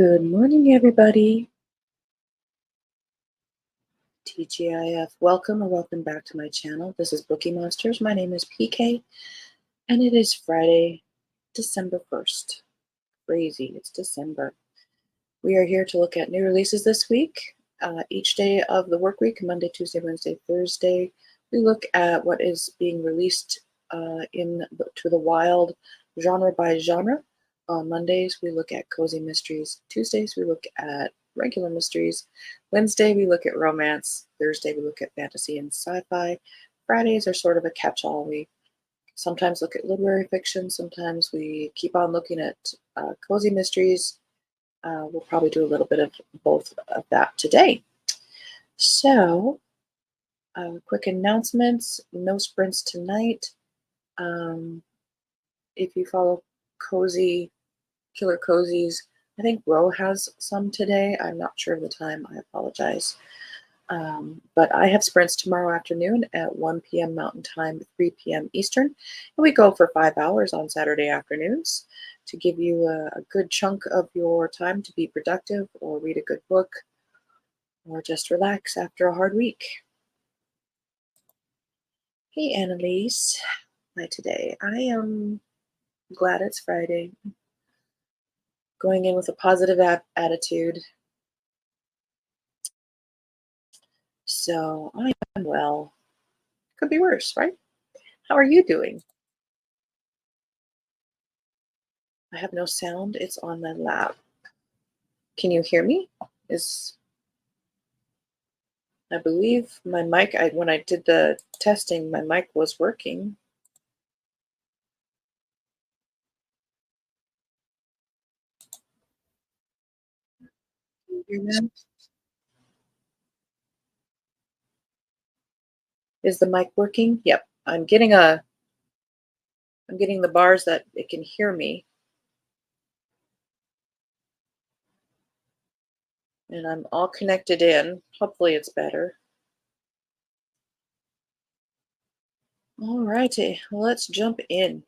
Good morning, everybody. TGIF, welcome or welcome back to my channel. This is Bookeemonsters. My name is PK, and it is Friday, December 1st. Crazy, it's December. We are here to look at new releases this week. Each day of the work week, Monday, Tuesday, Wednesday, Thursday, we look at what is being released to the wild, genre by genre. On Mondays, we look at cozy mysteries. Tuesdays, we look at regular mysteries. Wednesday, we look at romance. Thursday, we look at fantasy and sci-fi. Fridays are sort of a catch-all. We sometimes look at literary fiction. Sometimes we keep on looking at cozy mysteries. We'll probably do a little bit of both of that today. So, quick announcements. No sprints tonight. If you follow Killer Cozies, I think Ro has some today. I'm not sure of the time. I apologize. But I have sprints tomorrow afternoon at 1 p.m. Mountain Time, 3 p.m. Eastern. And we go for 5 hours on Saturday afternoons to give you a good chunk of your time to be productive or read a good book or just relax after a hard week. Hey, Annalise. Hi today. I am glad it's Friday. Going in with a positive attitude. So I am well. Could be worse, right? How are you doing? I have no sound. It's on my lap. Can you hear me? I believe my mic, when I did the testing, my mic was working. Can you hear that? Is the mic working? Yep. I'm getting the bars that it can hear me. And I'm all connected in. Hopefully it's better. All righty, let's jump in.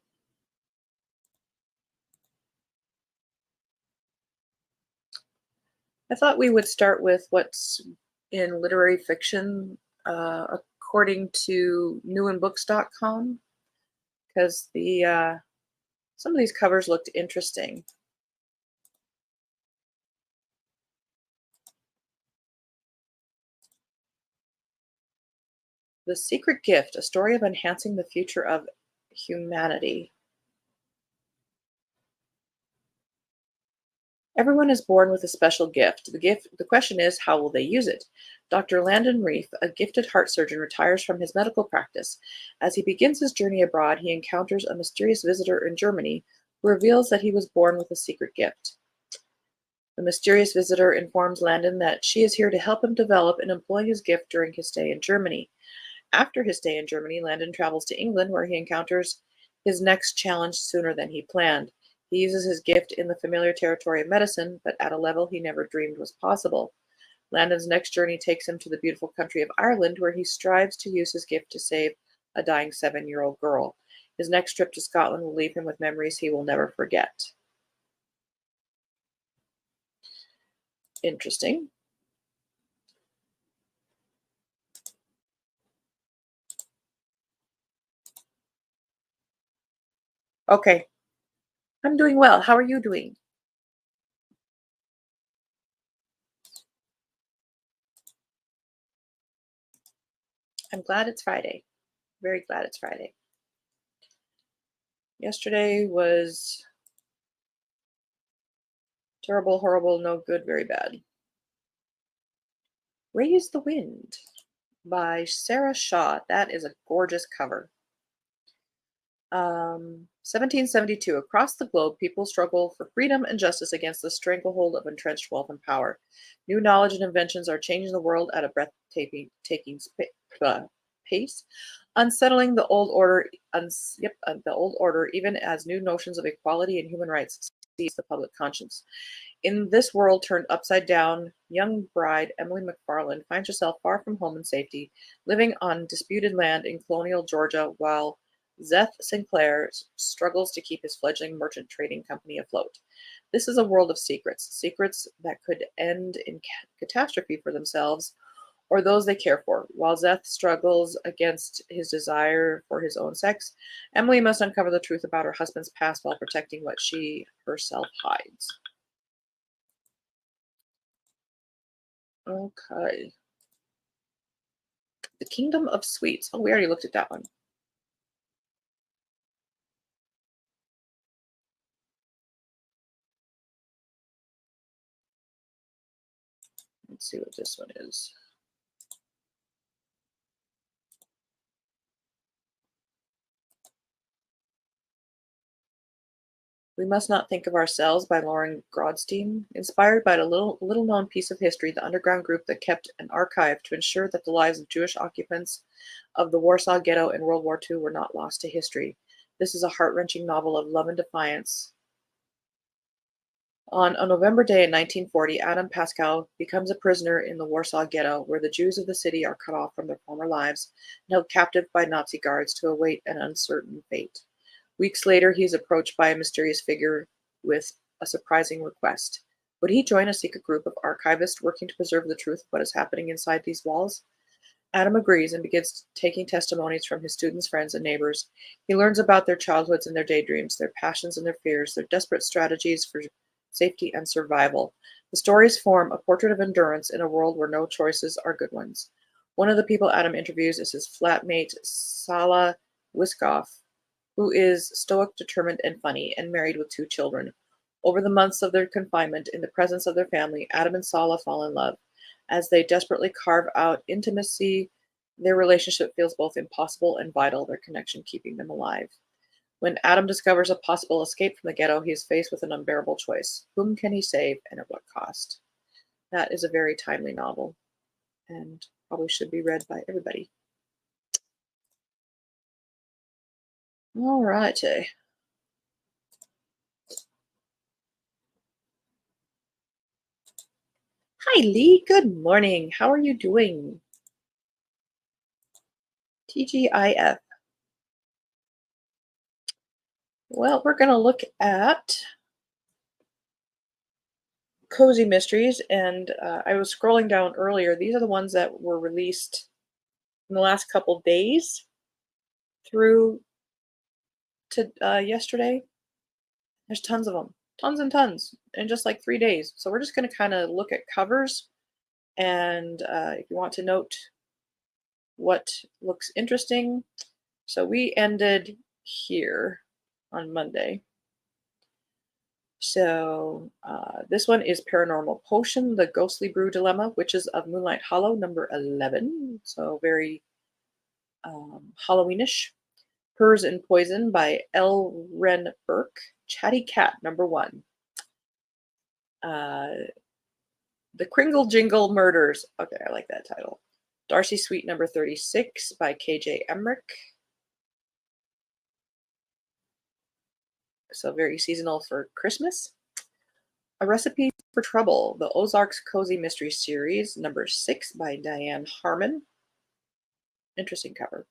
I thought we would start with what's in literary fiction according to newinbooks.com, because some of these covers looked interesting. The Secret Gift, a story of enhancing the future of humanity. Everyone is born with a special gift. The question is, how will they use it? Dr. Landon Reef, a gifted heart surgeon, retires from his medical practice. As he begins his journey abroad, he encounters a mysterious visitor in Germany who reveals that he was born with a secret gift. The mysterious visitor informs Landon that she is here to help him develop and employ his gift during his stay in Germany. After his stay in Germany, Landon travels to England, where he encounters his next challenge sooner than he planned. He uses his gift in the familiar territory of medicine, but at a level he never dreamed was possible. Landon's next journey takes him to the beautiful country of Ireland, where he strives to use his gift to save a dying 7-year-old girl. His next trip to Scotland will leave him with memories he will never forget. Interesting. Okay. I'm doing well. How are you doing? I'm glad it's Friday. Very glad it's Friday. Yesterday was terrible, horrible, no good, very bad. Raise the Wind by Sarah Shaw. That is a gorgeous cover. 1772. Across the globe, people struggle for freedom and justice against the stranglehold of entrenched wealth and power. New knowledge and inventions are changing the world at a breathtaking pace, unsettling the old order. The old order, even as new notions of equality and human rights seize the public conscience. In this world turned upside down, young bride Emily McFarland finds herself far from home and safety, living on disputed land in colonial Georgia while Zeth Sinclair struggles to keep his fledgling merchant trading company afloat. This is a world of secrets, secrets that could end in catastrophe for themselves or those they care for. While Zeth struggles against his desire for his own sex, Emily must uncover the truth about her husband's past while protecting what she herself hides. Okay. The Kingdom of Sweets. Oh, we already looked at that one. Let's see what this one is. We Must Not Think of Ourselves by Lauren Grodstein. Inspired by a little known piece of history, the underground group that kept an archive to ensure that the lives of Jewish occupants of the Warsaw Ghetto in World War II were not lost to history. This is a heart-wrenching novel of love and defiance. On a November day in 1940, Adam Pascal becomes a prisoner in the Warsaw Ghetto, where the Jews of the city are cut off from their former lives and held captive by Nazi guards to await an uncertain fate. Weeks later, he is approached by a mysterious figure with a surprising request. Would he join a secret group of archivists working to preserve the truth of what is happening inside these walls? Adam agrees and begins taking testimonies from his students, friends, and neighbors. He learns about their childhoods and their daydreams, their passions and their fears, their desperate strategies for safety and survival. The stories form a portrait of endurance in a world where no choices are good ones. One of the people Adam interviews is his flatmate, Sala Wiskoff, who is stoic, determined, and funny, and married with 2 children. Over the months of their confinement, in the presence of their family, Adam and Sala fall in love. As they desperately carve out intimacy, their relationship feels both impossible and vital, their connection keeping them alive. When Adam discovers a possible escape from the ghetto, he is faced with an unbearable choice. Whom can he save, and at what cost? That is a very timely novel, and probably should be read by everybody. All righty. Hi, Lee. Good morning. How are you doing? TGIF. Well, we're going to look at Cozy Mysteries, and I was scrolling down earlier. These are the ones that were released in the last couple days through to yesterday. There's tons of them, tons and tons, in just like 3 days. So we're just going to kind of look at covers, and if you want to note what looks interesting. So we ended here on Monday. So this one is Paranormal Potion, The Ghostly Brew Dilemma, Witches of Moonlight Hollow, number 11. So very Halloweenish. Hers and Poison by L. Ren Burke. Chatty Cat, number 1. The Kringle Jingle Murders. Okay, I like that title. Darcy Sweet, number 36 by K.J. Emmerich. So very seasonal for Christmas. A Recipe for Trouble, the Ozarks Cozy Mystery Series, number 6 by Diane Harmon. Interesting cover.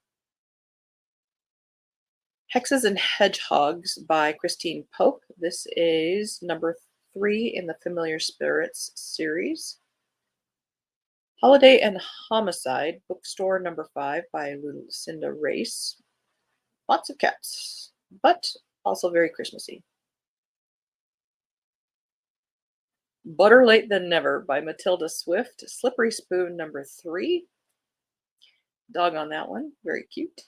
Hexes and Hedgehogs by Christine Pope. This is number 3 in the Familiar Spirits series. Holiday and Homicide, Bookstore, number 5 by Lucinda Race. Lots of cats, but also very Christmassy. Better Late Than Never by Matilda Swift. Slippery Spoon, number 3. Dog on that one, very cute.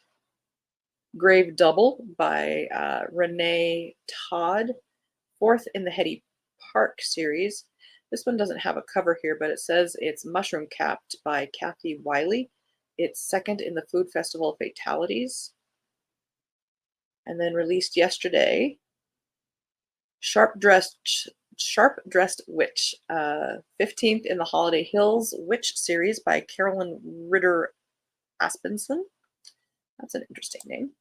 Grave Double by Renee Todd, 4th in the Hetty Park series. This one doesn't have a cover here, but it says it's Mushroom Capped by Kathy Wiley. It's 2nd in the Food Festival Fatalities. And then released yesterday, Sharp Dressed Witch, 15th in the Holiday Hills Witch series by Carolyn Ritter Aspenson. That's an interesting name.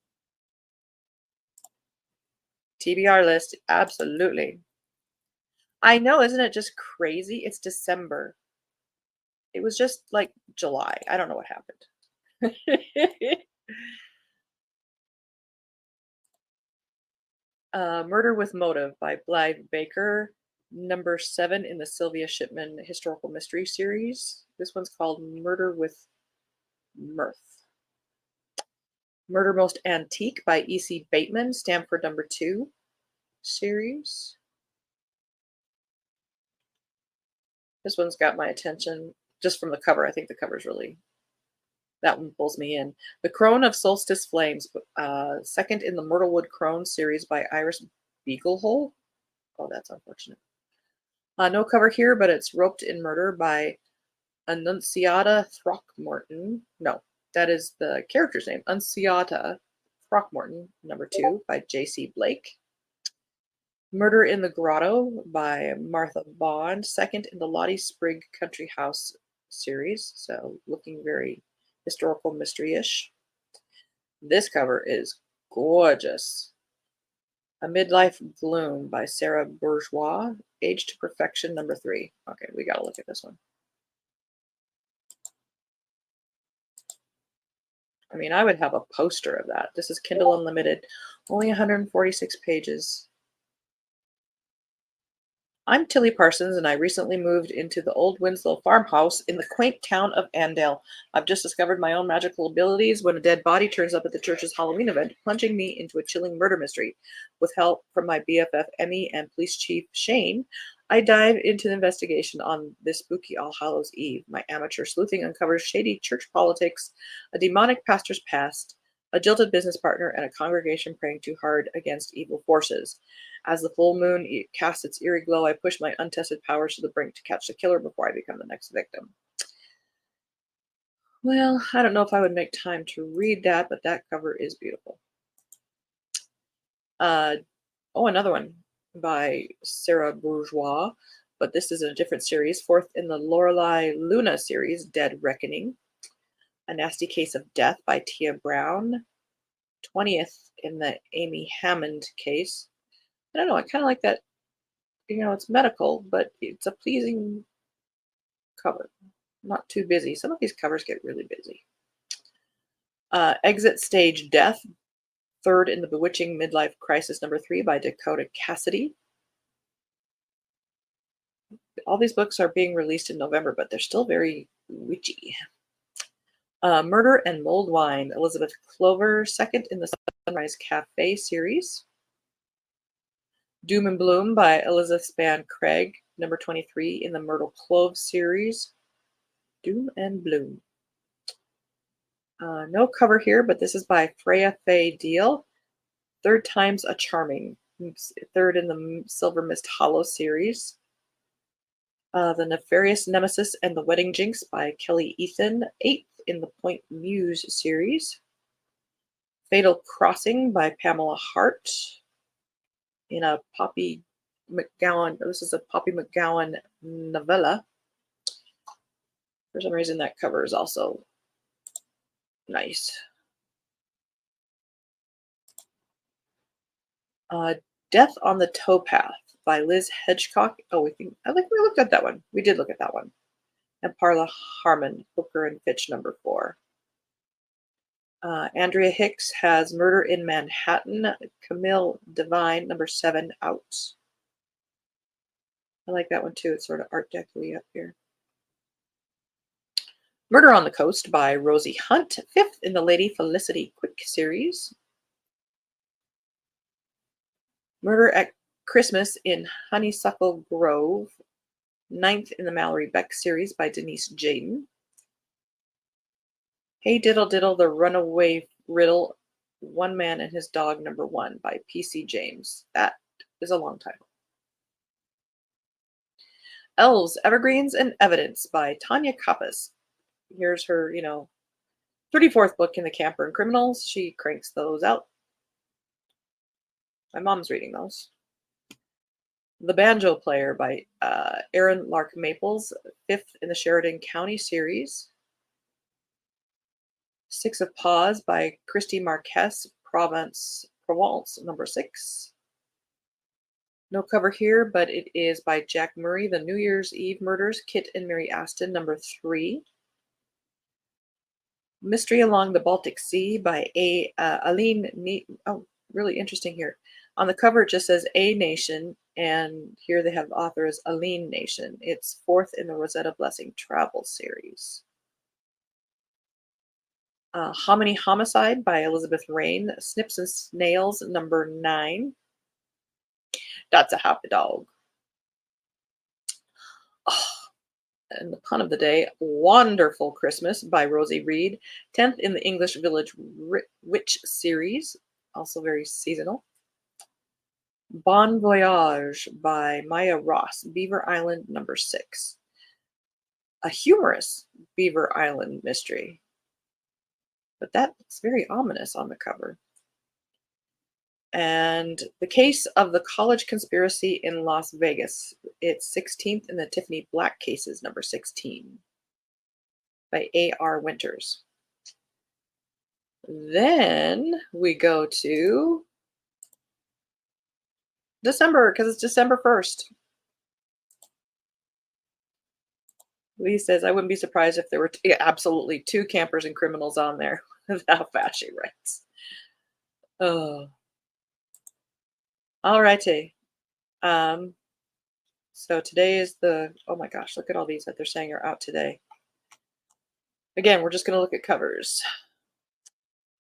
TBR list, absolutely. I know, isn't it just crazy? It's December. It was just like July. I don't know what happened. Murder with Motive by Blythe Baker, number 7 in the Sylvia Shipman Historical Mystery Series. This one's called Murder with Mirth. Murder Most Antique by E.C. Bateman, Stamford number 2 series. This one's got my attention just from the cover. I think the cover's really, that one pulls me in. The Crone of Solstice Flames, second in the Myrtlewood Crone series by Iris Beaglehole. Oh, that's unfortunate. No cover here, but it's Roped in Murder by Annunciata Throckmorton. No, that is the character's name. Annunciata Throckmorton, number 2 by J.C. Blake. Murder in the Grotto by Martha Bond, second in the Lottie Sprigg Country House series, so looking very historical mystery-ish. This cover is gorgeous. A Midlife Gloom by Sarah Bourgeois, Age to Perfection, number 3. Okay, we gotta look at this one. I mean, I would have a poster of that. This is Kindle Unlimited, only 146 pages. I'm Tilly Parsons, and I recently moved into the old Winslow farmhouse in the quaint town of Andale. I've just discovered my own magical abilities when a dead body turns up at the church's Halloween event, plunging me into a chilling murder mystery. With help from my BFF Emmy and Police Chief Shane, I dive into the investigation on this spooky All Hallows Eve. My amateur sleuthing uncovers shady church politics, a demonic pastor's past, a jilted business partner, and a congregation praying too hard against evil forces. As the full moon casts its eerie glow, I push my untested powers to the brink to catch the killer before I become the next victim. Well, I don't know if I would make time to read that, but that cover is beautiful. Another one by Sarah Bourgeois, but this is in a different series. Fourth in the Lorelei Luna series, Dead Reckoning. A Nasty Case of Death by Tia Brown. 20th in the Amy Hammond case. I don't know, I kind of like that, it's medical, but it's a pleasing cover. Not too busy. Some of these covers get really busy. Exit Stage Death, third in the Bewitching Midlife Crisis, number 3 by Dakota Cassidy. All these books are being released in November, but they're still very witchy. Murder and Mulled Wine, Elizabeth Clover, second in the Sunrise Cafe series. Doom and Bloom by Elizabeth Spann Craig, number 23 in the Myrtle Clove series. Doom and Bloom. No cover here, but this is by Freya Faye Deal. Third Time's a Charming. Third in the Silver Mist Hollow series. The Nefarious Nemesis and the Wedding Jinx by Kelly Ethan. 8th in the Point Muse series. Fatal Crossing by Pamela Hart. In a Poppy McGowan, this is a Poppy McGowan novella. For some reason, that cover is also nice. Death on the Towpath by Liz Hedgecock. Oh, I think we looked at that one. We did look at that one. And Parla Harmon, Booker and Fitch, number 4. Andrea Hicks has Murder in Manhattan, Camille Devine, number 7, out. I like that one too. It's sort of Art Deco-y up here. Murder on the Coast by Rosie Hunt, 5th in the Lady Felicity Quick series. Murder at Christmas in Honeysuckle Grove, 9th in the Mallory Beck series by Denise Jaden. Hey Diddle Diddle, The Runaway Riddle, One Man and His Dog, number 1 by P.C. James. That is a long title. Elves, Evergreens, and Evidence by Tanya Kappas. Here's her, 34th book in the Camper and Criminals. She cranks those out. My mom's reading those. The Banjo Player by Aaron Lark Maples, 5th in the Sheridan County series. Six of Paws by Christy Marquez, Provence, number 6. No cover here, but it is by Jack Murray, The New Year's Eve Murders, Kit and Mary Aston, number 3. Mystery Along the Baltic Sea by Aline. Oh, really interesting here. On the cover, it just says A Nation, and here they have the author as Aline Nation. It's fourth in the Rosetta Blessing travel series. Hominy Homicide by Elizabeth Rain. Snips and Snails, number 9. That's a happy dog. Oh, and the pun of the day, Wonderful Christmas by Rosie Reed. 10th in the English Village Witch series, also very seasonal. Bon Voyage by Maya Ross. Beaver Island, number 6. A humorous Beaver Island mystery. But that looks very ominous on the cover. And The Case of the College Conspiracy in Las Vegas. It's 16th in the Tiffany Black Cases, number 16, by A.R. Winters. Then we go to December, because it's December 1st. Lee says, I wouldn't be surprised if there were absolutely 2 campers and criminals on there. How fast she writes. Oh. All righty. So today is oh my gosh, look at all these that they're saying are out today. Again, we're just going to look at covers.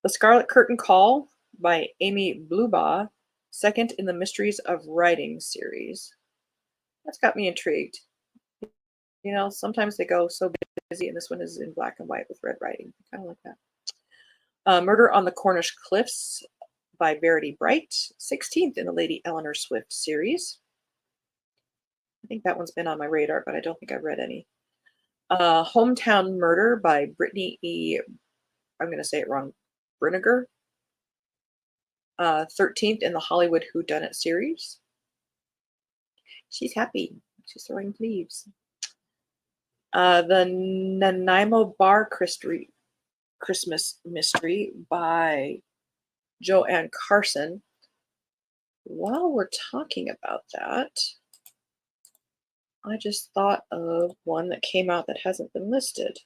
The Scarlet Curtain Call by Amy Blubaugh, 2nd in the Mysteries of Writing series. That's got me intrigued. You know, sometimes they go so busy, and this one is in black and white with red writing. I kind of like that. Murder on the Cornish Cliffs by Verity Bright, 16th in the Lady Eleanor Swift series. I think that one's been on my radar, but I don't think I've read any. Hometown Murder by Brittany E. I'm going to say it wrong. Brinegar. 13th in the Hollywood Whodunit series. She's happy. She's throwing leaves. The Nanaimo Bar Christmas Mystery by Joanne Carson. While we're talking about that, I just thought of one that came out that hasn't been listed.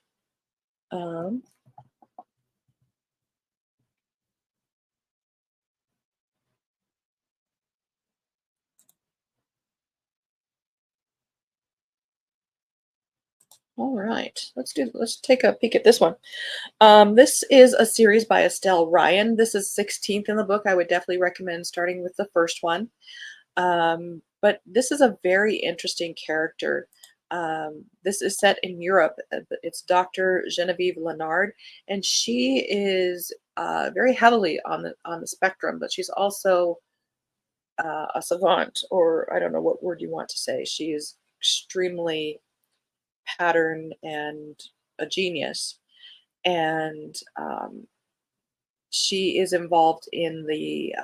All right, let's take a peek at this one. This is a series by Estelle Ryan. This is 16th in the book. I would definitely recommend starting with the first one. But this is a very interesting character. This is set in Europe. It's Dr. Genevieve Leonard, and she is very heavily on the spectrum, but she's also a savant, or I don't know what word you want to say. She is extremely pattern and a genius, and she is involved in the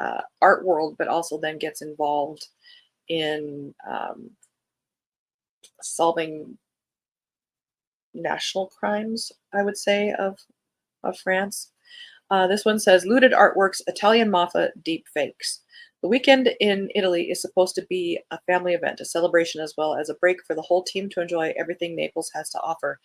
art world, but also then gets involved in solving national crimes, I would say, of France. This one says, looted artworks, Italian mafia, deep fakes. The weekend in Italy is supposed to be a family event, a celebration, as well as a break for the whole team to enjoy everything Naples has to offer.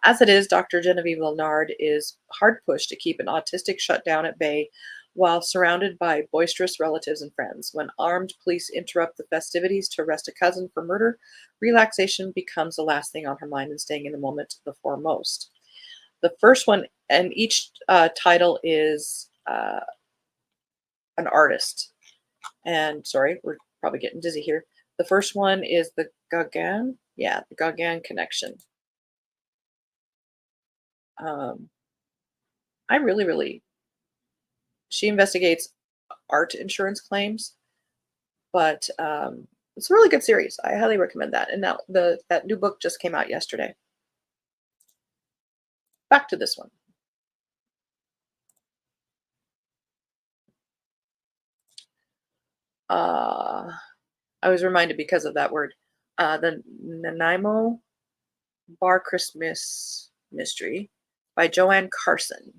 As it is, Dr. Genevieve Leonard is hard pushed to keep an autistic shutdown at bay while surrounded by boisterous relatives and friends. When armed police interrupt the festivities to arrest a cousin for murder, relaxation becomes the last thing on her mind, and staying in the moment the foremost. The first one, and each title is an artist. And sorry, we're probably getting dizzy here. The first one is the Gauguin. Yeah, the Gauguin Connection. I really, she investigates art insurance claims, but it's a really good series. I highly recommend that. And now that new book just came out yesterday. Back to this one. I was reminded because of that word. The Nanaimo Bar Christmas Mystery by Joanne Carson.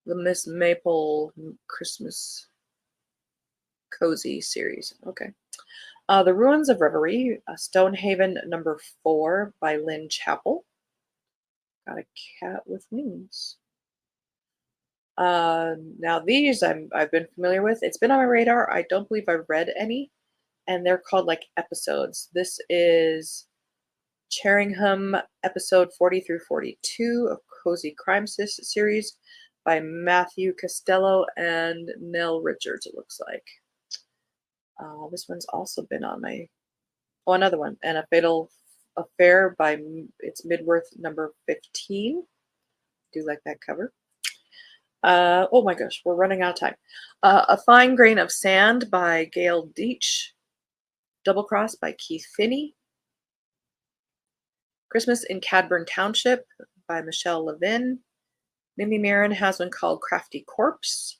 The Miss Maple Christmas Cozy series. Okay. The Ruins of Reverie, Stonehaven number 4 by Lynn Chappell. Got a cat with wings. Now these I've been familiar with. It's been on my radar. I don't believe I've read any, and they're called like episodes. This is Cheringham episode 40 through 42, a cozy crime series by Matthew Costello and Nell Richards, it looks like. This one's also been on my, oh, another one, and A Fatal Affair by, it's Midworth number 15. Do like that cover. Oh my gosh, we're running out of time. A Fine Grain of Sand by Gail Deitch. Double Cross by Keith Finney. Christmas in Cadburn Township by Michelle Levin. Mimi Marin has one called Crafty Corpse.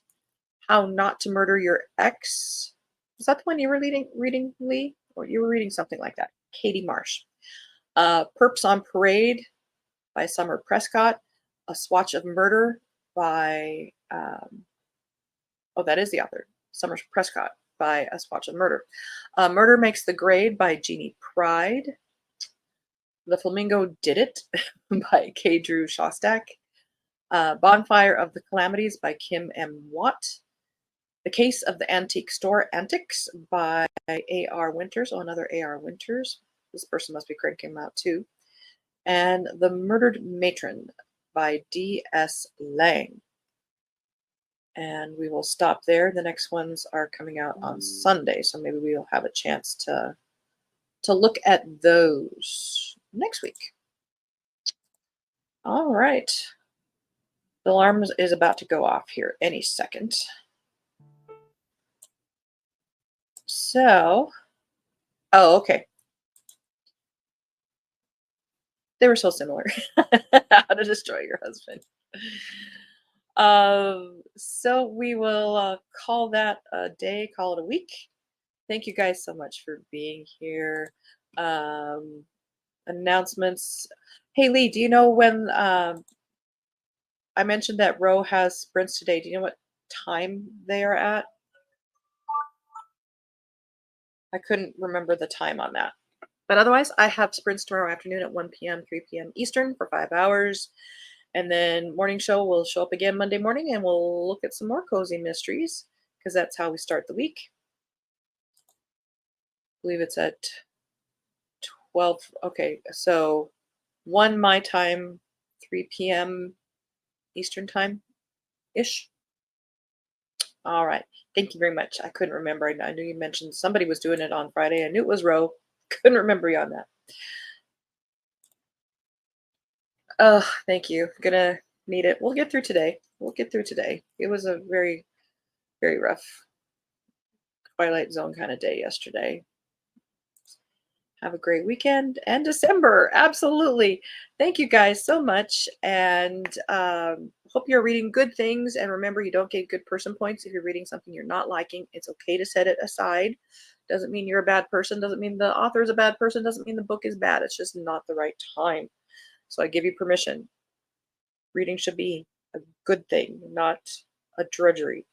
How Not to Murder Your Ex. Was that the one you were reading, Lee? Or you were reading something like that? Katie Marsh. Perps on Parade by Summer Prescott. A Swatch of Murder by, oh, that is the author, Summer Prescott, by A Swatch of Murder. Murder Makes the Grade by Jeannie Pride. The Flamingo Did It by K. Drew Shostak. Bonfire of the Calamities by Kim M. Watt. The Case of the Antique Store Antics by A.R. Winters. Oh, another A.R. Winters. This person must be cranking them out too. And The Murdered Matron by D.S. Lang. And we will stop there. The next ones are coming out on Sunday, so maybe we'll have a chance to look at those next week. All right. The alarm is about to go off here any second. So, oh, okay. They were so similar. How to Destroy Your Husband. So we will call that a day, call it a week. Thank you guys so much for being here. Announcements. Hey, Lee, do you know when I mentioned that Roe has sprints today? Do you know what time they are at? I couldn't remember the time on that. But otherwise, I have sprints tomorrow afternoon at 1 p.m., 3 p.m. Eastern for 5 hours. And then morning show will show up again Monday morning, and we'll look at some more cozy mysteries because that's how we start the week. I believe it's at 12. Okay, so 1 my time, 3 p.m. Eastern time-ish. All right. Thank you very much. I couldn't remember. I knew you mentioned somebody was doing it on Friday. I knew it was Roe. Couldn't remember you on that. Oh, thank you. Gonna need it. We'll get through today. We'll get through today. It was a very, very rough Twilight Zone kind of day yesterday. Have a great weekend and December. Absolutely. Thank you guys so much. And hope you're reading good things. And remember, you don't get good person points if you're reading something you're not liking. It's okay to set it aside. Doesn't mean you're a bad person. Doesn't mean the author is a bad person. Doesn't mean the book is bad. It's just not the right time. So I give you permission. Reading should be a good thing, not a drudgery.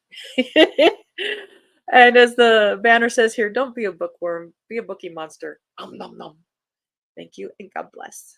And as the banner says here, don't be a bookworm, be a bookie monster. Nom nom nom. Thank you and God bless.